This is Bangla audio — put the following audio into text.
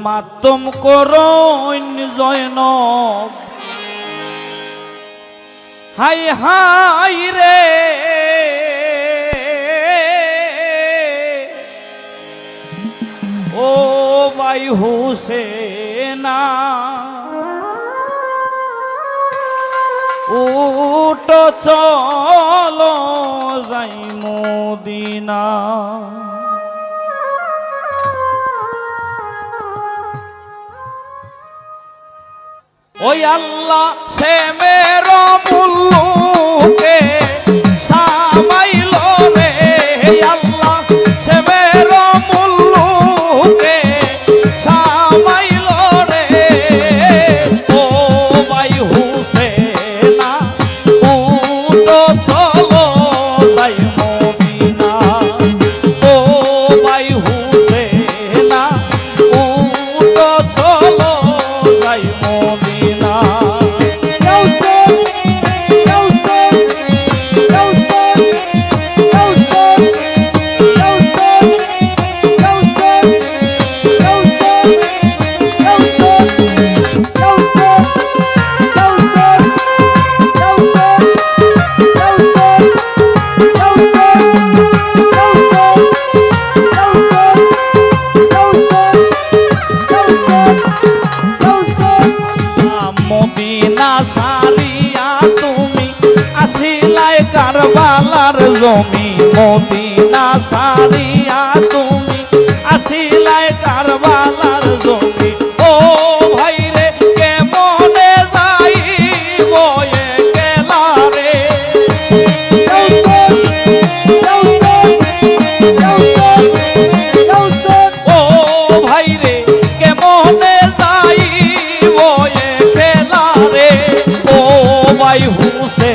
মাতম করইন জয়নব হাই হাই রে ও ভাই হুসেনা উটো চলো যাই মদিনা ওই আল্লাহ সে মেরো মুল্লুকে সামাইল রে আল্লাহ সে মেরো মুল্লুকে সামাইল রে ও ভাই হুসেনা উটো চলো যাই মদিনা ও ভাই হুসেনা উটো চলো যাই মদিনা মদিনা সারিয়া তুমি আসিলাই কারবালার জমি মদিনা সারিয়া তুমি আসিলাই কারবালার জমি ও ভাই রে কেমনে যাইব একলা রে ও ভাই রে কেমনে যাইব রে ও ভাই হুসেনা